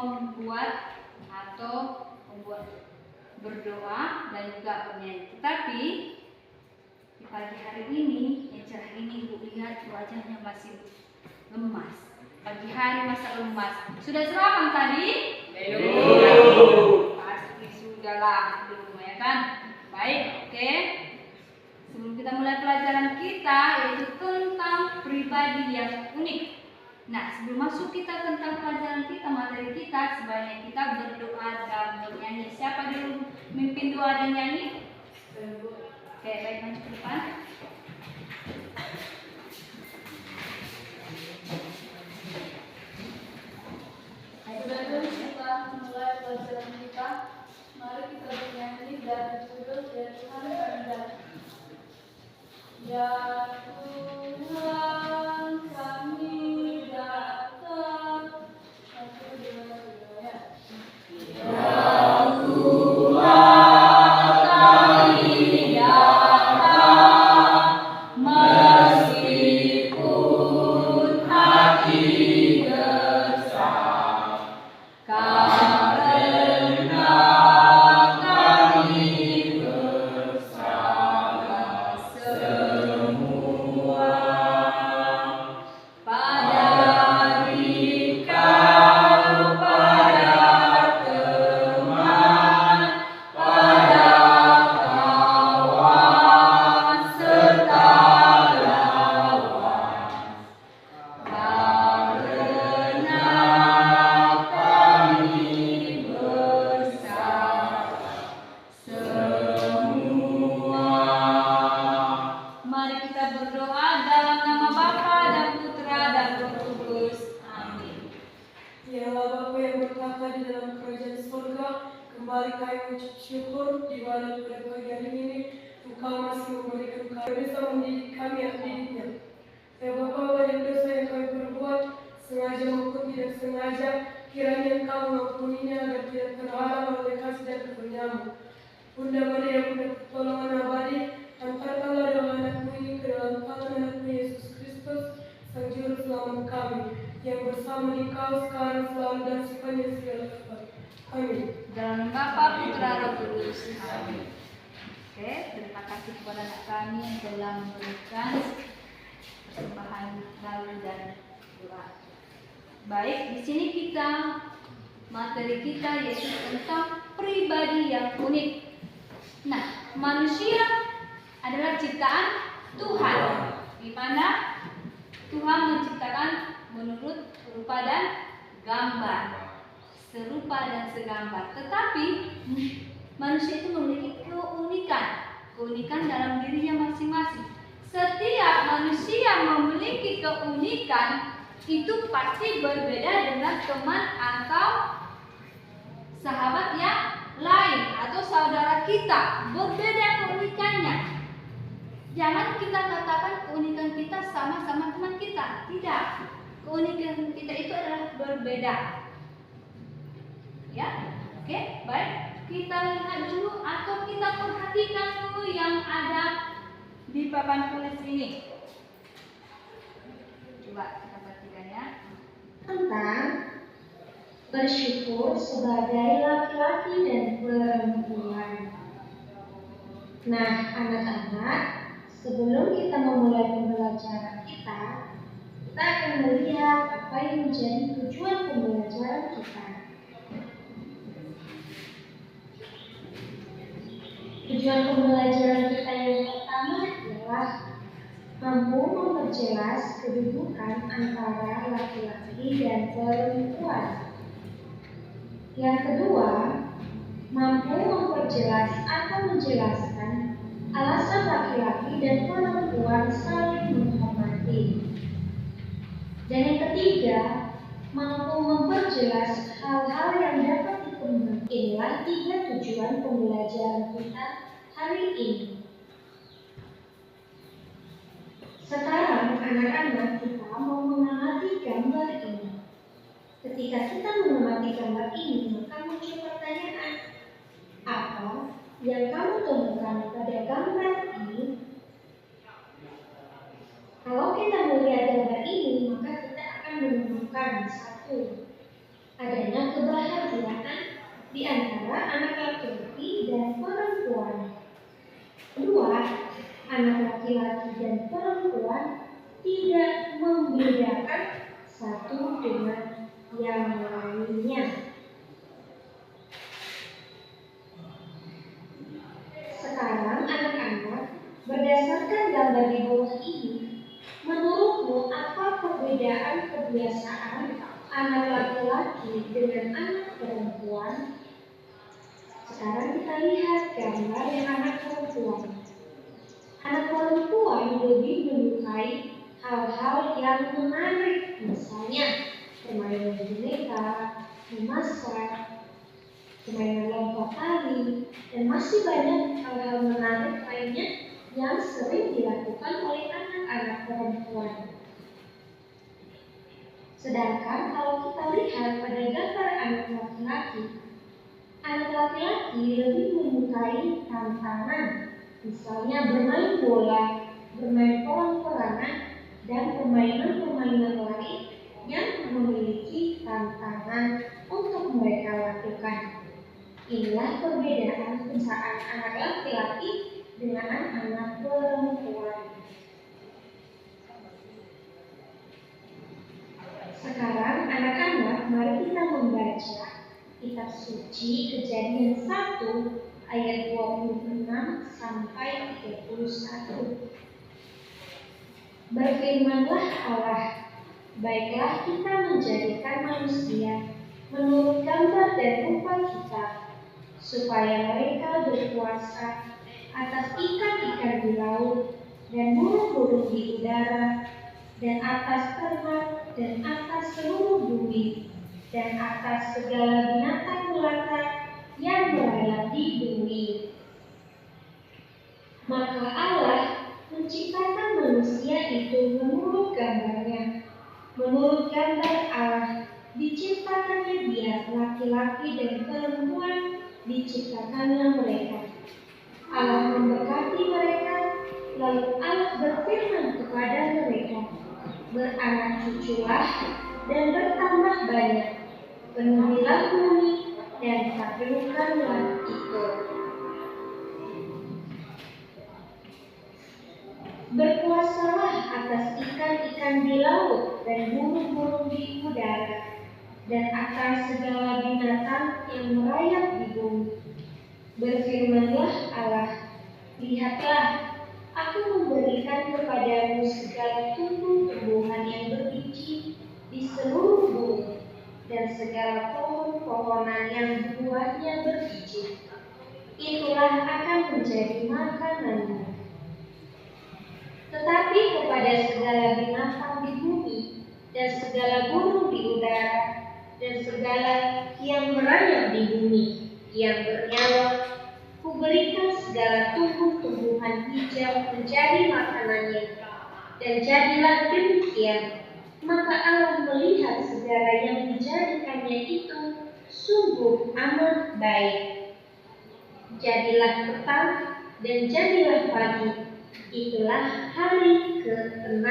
membuat atau berdoa dan juga bernyanyi. Tetapi di pagi hari ini, yang cerah ini, Ibu lihat wajahnya masih lemas. Pagi hari masa lemas. Sudah sarapan tadi? Belum. Pasti sudahlah, belum ya kan? Baik, oke. Sebelum kita mulai pelajaran kita, yaitu tentang pribadi yang unik. Nah, sebelum masuk kita tentang pelajaran kita, materi kita, sebaiknya kita berdoa dan bernyanyi. Siapa dulu mimpin doa dan nyanyi? Oke, baik, maju ke depan. Sebelum kita mulai pelajaran kita, mari kita bernyanyi dari judul Ya Tuhan kami datang. Ya Tuhan kami datang. 1, 2, 3 ya. Ya Tuhan kami datang, meskipun hati gersang, karena kami bersalah semua pada dikau, pada teman, pada kawan serta lawan, karena kami bersalah semua. Mari kita berdoa dalam nama Bapa dan Putra dan Roh Kudus. Amin. Ya Allah Bapa yang bertata di dalam kerajaan surga, kembali kami mengucap syukur di mana pada pagi hari ini Engkau masih memberikan kami bisa mendidik kami yang didiknya. Ya Bapa, banyak dosa yang kami perbuat, sengaja maupun tidak sengaja, kiranya Engkau mengampuninya agar tidak terhalang oleh kasih dan karunia-Mu. Bunda Maria, Bunda pertolongan abadi, angkatkanlah doa anakmu ini ke dalam tangan anakmu Yesus Kristus, Sang Juru Selamat kami, yang bersama Engkau sekarang selalu dan sepanjang segala abad. Amin. Dalam nama Bapa, Putra, Roh Kudus. Amin. Oke, terima kasih kepada anak kami yang telah memberikan persembahan lalu dan doa. Baik, di sini materi kita yaitu tentang pribadi yang unik. Nah, manusia adalah ciptaan Tuhan, di mana Tuhan menciptakan menurut rupa dan gambar, serupa dan segambar. Tetapi manusia itu memiliki keunikan dalam dirinya masing-masing. Setiap manusia memiliki keunikan itu pasti berbeda dengan teman atau sahabat yang lain atau saudara kita, berbeda keunikannya. Jangan kita katakan keunikan kita sama-sama teman kita. Tidak. Keunikan kita itu adalah berbeda. Ya, oke, baik. Kita lihat dulu atau kita perhatikan dulu yang ada di papan tulis ini. Coba kita perhatikan ya. Tentang bersyukur sebagai laki-laki dan perempuan. Nah, anak-anak, sebelum kita memulai pembelajaran kita akan melihat apa yang menjadi tujuan pembelajaran kita. Tujuan pembelajaran kita yang pertama adalah mampu memperjelas kedudukan antara laki-laki dan perempuan. Yang kedua, mampu memperjelas atau menjelaskan alasan laki-laki dan perempuan saling menghormati. Dan yang ketiga, mampu memperjelas hal-hal yang dapat dikembangkan. Inilah 3 tujuan pembelajaran kita hari ini. Sekarang anak-anak kita mau mengamati gambar ini. Ketika kita mengamati gambar ini, maka muncul pertanyaan, apa yang kamu temukan pada gambar ini? Kalau kita melihat gambar ini, maka kita akan menemukan satu, adanya keberagaman di antara anak laki-laki dan perempuan. 2. Anak laki-laki dan perempuan tidak membedakan satu dengan yang lainnya. Sekarang anak-anak, berdasarkan gambar di bawah ini, menurutmu apa perbedaan kebiasaan anak laki-laki dengan anak perempuan? Sekarang kita lihat gambar yang anak perempuan. Anak perempuan lebih menyukai hal-hal yang menarik, misalnya permainan boneka, memasak, permainan lompat tali, dan masih banyak hal-hal menarik lainnya yang sering dilakukan oleh anak-anak perempuan. Sedangkan kalau kita lihat pada gambar anak laki-laki lebih menyukai tantangan, misalnya bermain bola, bermain kolam-kolanan, dan permainan-permainan lain yang memiliki tantangan untuk mereka lakukan. Inilah perbedaan kebiasaan anak laki-laki dengan anak perempuan. Sekarang anak-anak, mari kita membaca kitab suci Kejadian 1 ayat 26 sampai 31. Berfirmanlah Allah, baiklah kita menjadikan manusia menurut gambar dan rupa kita, supaya mereka berkuasa atas ikan-ikan di laut dan burung-burung di udara, dan atas ternak dan atas seluruh bumi, dan atas segala binatang melata yang berayap di bumi. Maka Allah menciptakan manusia itu menurut gambarnya. Menurut gambar Allah diciptakannya dia, laki-laki dan perempuan diciptakannya mereka. Allah memberkati mereka, lalu Allah berfirman kepada mereka, beranak cuculah dan bertambah banyak, penuhilah bumi dan taklukkanlah itu. Berkuasalah atas ikan-ikan di laut dan burung-burung di udara, dan atas segala binatang yang merayap di bumi. Berfirmanlah Allah, lihatlah, aku memberikan kepadamu segala tumbuh-tumbuhan yang berbiji di seluruh bumi, dan segala pohon-pohonan yang buahnya berbiji. Itulah akan menjadi makananmu. Tetapi kepada segala binatang di bumi, dan segala burung di udara, dan segala yang merayap di bumi, yang bernyawa, kuberikan segala tumbuh-tumbuhan hijau menjadi makanannya. Dan jadilah demikian. Maka Allah melihat segala yang dijadikannya itu sungguh amat baik. Jadilah petang dan jadilah pagi. Itulah hari ke-6.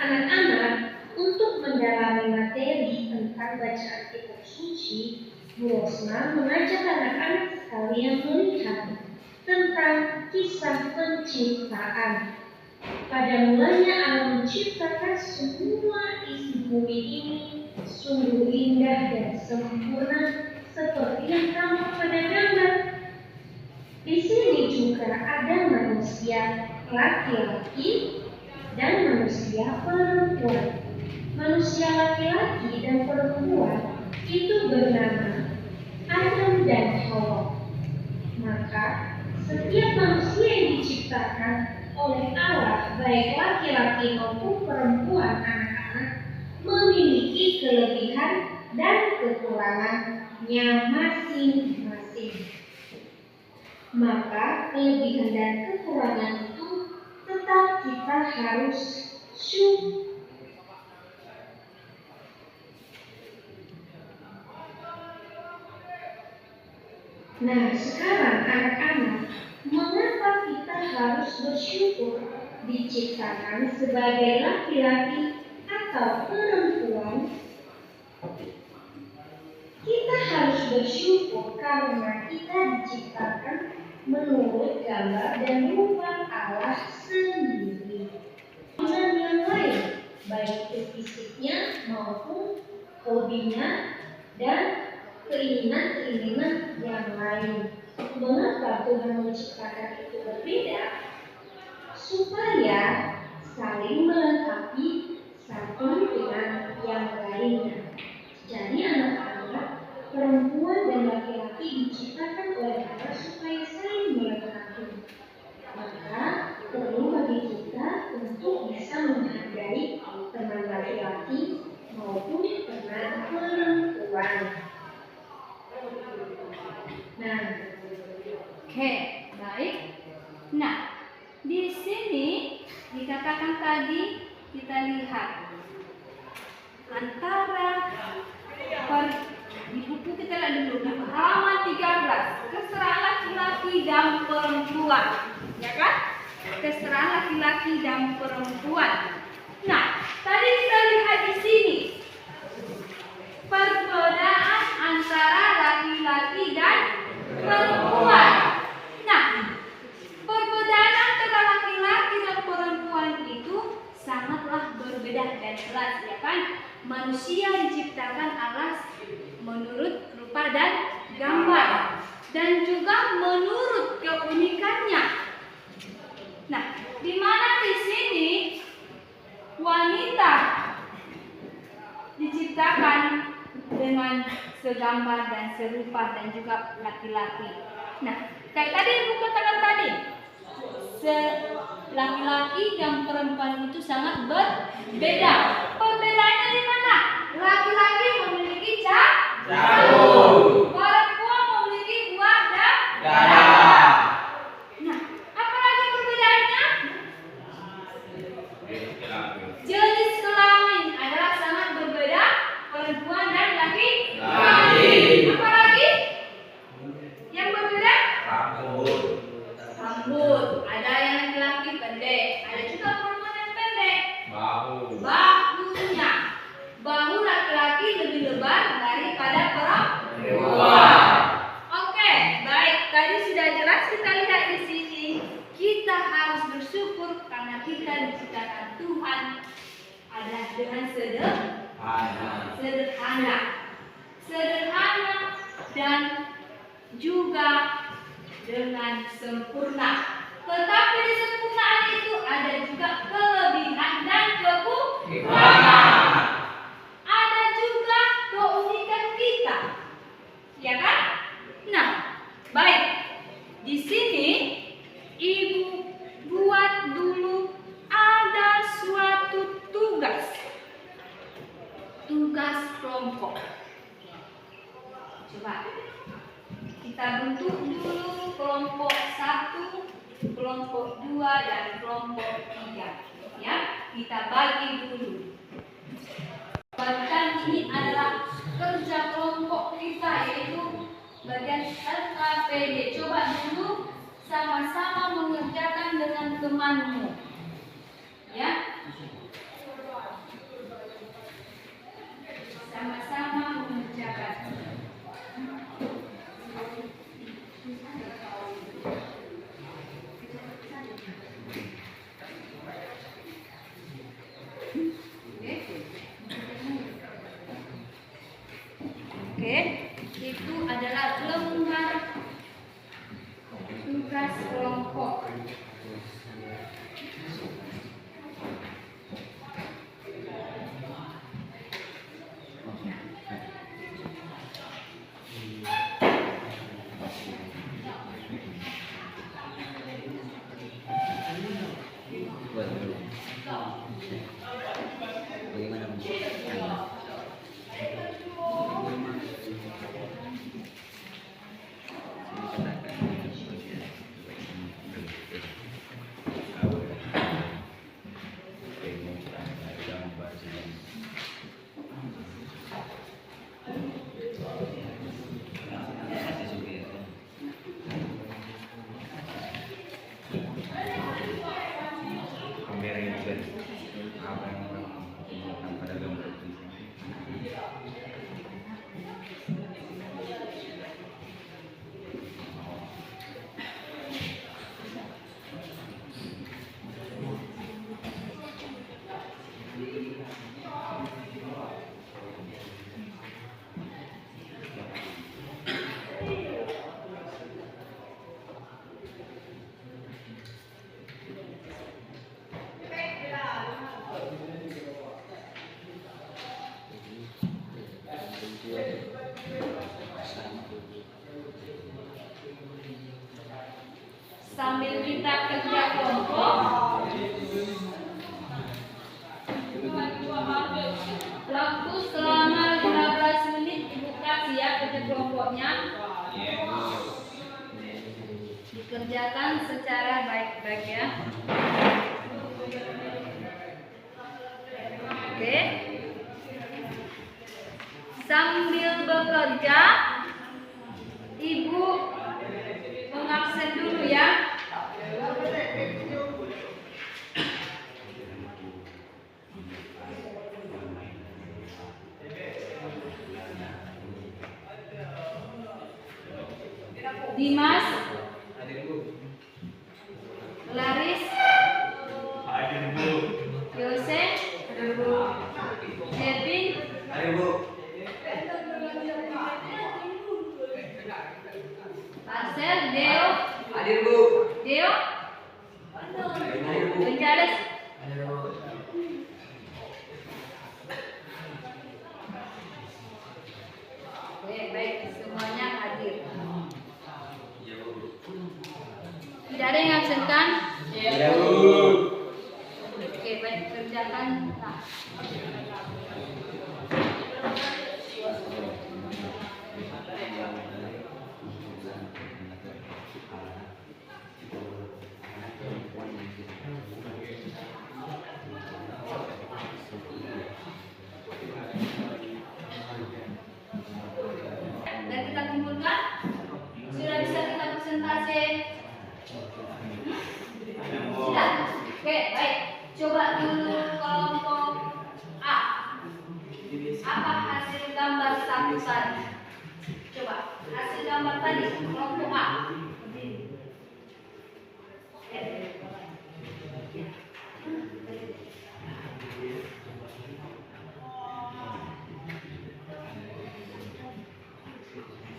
Anak-anak, untuk mendalami materi tentang bacaan kitab suci, Bu Rosma mengajak anak-anak sekalian melihat tentang kisah penciptaan. Pada mulanya Allah menciptakan semua isi bumi ini sungguh indah dan sempurna seperti yang tampak pada gambar. Di sini juga ada manusia laki-laki dan manusia perempuan. Manusia laki-laki dan perempuan itu bernama Adam dan Hawa. Maka setiap manusia yang diciptakan oleh Allah, baik laki-laki maupun perempuan, anak-anak, memiliki kelebihan dan kekurangannya masing-masing. Maka kelebihan dan kekurangan itu tetap kita harus syukur. Nah, sekarang anak-anak, mengapa kita harus bersyukur diciptakan sebagai laki-laki atau perempuan? Kita harus bersyukur karena kita diciptakan menurut gambar dan rupa Allah sendiri. Dengan yang lain, baik itu fisiknya maupun hobinya dan keinginan-keinginan yang lain. Mengapa Tuhan menciptakan itu berbeda? Supaya saling melengkapi satu dengan yang lainnya. Jadi anak-anak, perempuan dan laki-laki diciptakan oleh Allah supaya saling melengkapi. Maka perlu bagi kita untuk bisa menghargai teman laki-laki maupun teman perempuan. Nah, Oke, baik. Nah, di sini dikatakan tadi kita lihat antara di buku kita lihat dulu di halaman 13 kesetaraan laki-laki dan perempuan, ya kan? Kesetaraan laki-laki dan perempuan. Nah, tadi kita lihat di sini perbedaan antara laki-laki dan perempuan. Nah, perbedaan antara laki-laki dan perempuan itu sangatlah berbeda dan jelas, ya kan? Manusia diciptakan Allah menurut rupa dan gambar dan juga menurut keunikannya. Nah, di mana di sini wanita diciptakan dengan segambar dan serupa dan juga laki-laki. Nah, kayak tadi yang buku katakan tadi, laki-laki dan perempuan itu sangat berbeda. Perbedaannya di mana? Laki-laki memiliki jarum, perempuan memiliki buah dan dada. Nah, apa lagi perbedaannya? Jenis kelamin adalah sangat berbeda, perempuan dan laki-laki. Apa lagi yang berbeda? Rambut. Ada yang laki-laki pendek, ada juga perempuan yang pendek. Bahunya. Bahu laki-laki lebih lebar daripada perempuan. Oke, baik. Tadi sudah jelas kita lihat di sini. Kita harus bersyukur karena kita diciptakan Tuhan adalah dengan sederhana dan juga dengan sempurna. Tetapi di sempurnaan itu ada juga kelebihan dan kekurangan. Ada juga keunikan kita, ya kan? Nah, baik. Di sini Ibu buat dulu ada suatu tugas kelompok. Coba kita bentuk dulu kelompok 1, kelompok 2 dan kelompok 3. Ya, kita bagi dulu. Bagian ini adalah kerja kelompok kita, yaitu bagian LKPD. Coba dulu sama-sama mengerjakan dengan temanmu. Ya. Sama-sama mengerjakan. Oke, itu adalah lembar tugas kelompok. sambil kita kerja kelompok. Waktu selama 15 menit Ibu kasih ya kerja kelompoknya. Dikerjakan secara baik-baik ya. Oke. Sambil bekerja, Ibu mengabsen dulu ya. Dimas, Laris, Yose, Kevin, Marcel, Deo, Deo, Gonzales. Oke, baik, semuanya hadir. Tidak ada yang absenkan? Oke, baik, kerjakan. Nah. Dan kita kumpulkan. Sudah bisa kita presentasi? Sudah. Oke, baik. Coba dulu kelompok A. Apa hasil gambar satu tadi? Coba hasil gambar tadi kelompok A.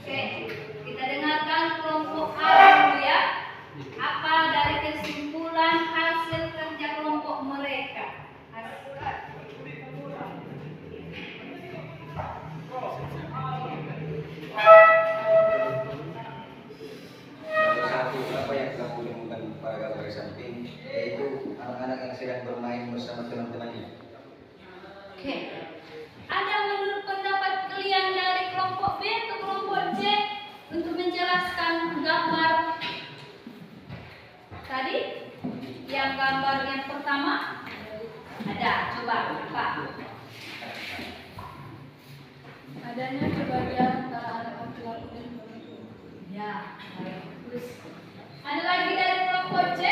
Oke, kita dengarkan kelompok A dulu ya. Apa dari kesimpulan hasil kerja kelompok mereka? Satu apa yang telah ditemukan pada gambar samping, yaitu anak-anak yang sedang bermain bersama teman-temannya. Oke. Ada menurut pendapat kalian dari kelompok B atau kelompok C untuk menjelaskan gambar tadi? Yang gambar yang pertama ada, coba Pak. Adanya kebahagiaan antara anak laki-laki dan perempuan. Ya, baik. Terus ada lagi dari kelompok C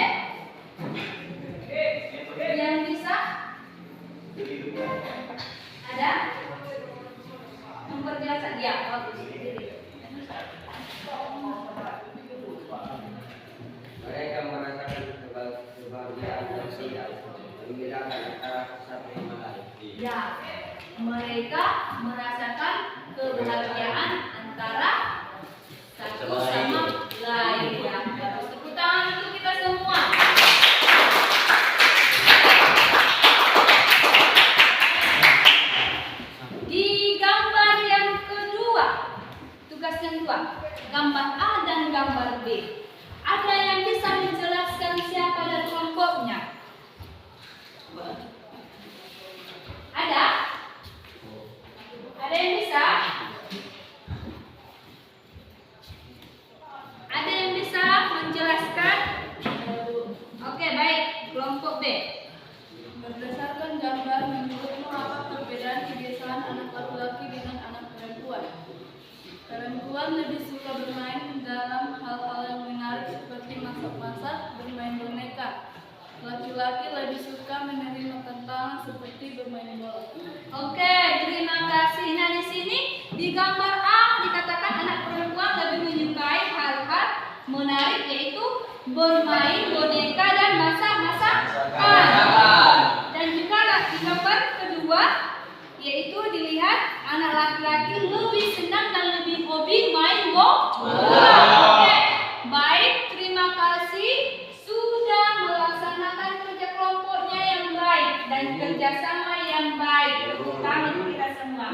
yang bisa? Ada? Memperjelaskan ya, bagus. Mereka merasakan kebahagiaan dan tidak membedakan antara satu sama lain. Ya, mereka merasakan kebahagiaan antara satu sama lain. Ya, tepuk tangan untuk kita semua. Di gambar yang kedua, tugas yang kedua, gambar A dan gambar B. Ada yang bisa menjelaskan siapa dan kelompoknya? Ada? Ada yang bisa? Ada yang bisa menjelaskan? Oke, baik. Kelompok B. Berdasarkan gambar, menurutmu apa perbedaan kebiasaan anak laki-laki dengan anak perempuan? Perempuan lebih suka bermain dalam hal-hal yang menarik seperti masak-masak, bermain boneka. Laki-laki lebih suka menerima tantangan seperti bermain bola. Oke, terima kasih. Nah, di sini di gambar A dikatakan anak perempuan lebih menyukai hal-hal menarik, yaitu bermain boneka dan masak-masakan. Dan juga di gambar kedua, yaitu dilihat anak laki-laki lebih senang dan lebih hobi main bola. Oke, baik. Terima kasih sudah melaksanakan kerja kelompoknya yang baik dan kerjasama yang baik. Tepuk tangan kita semua.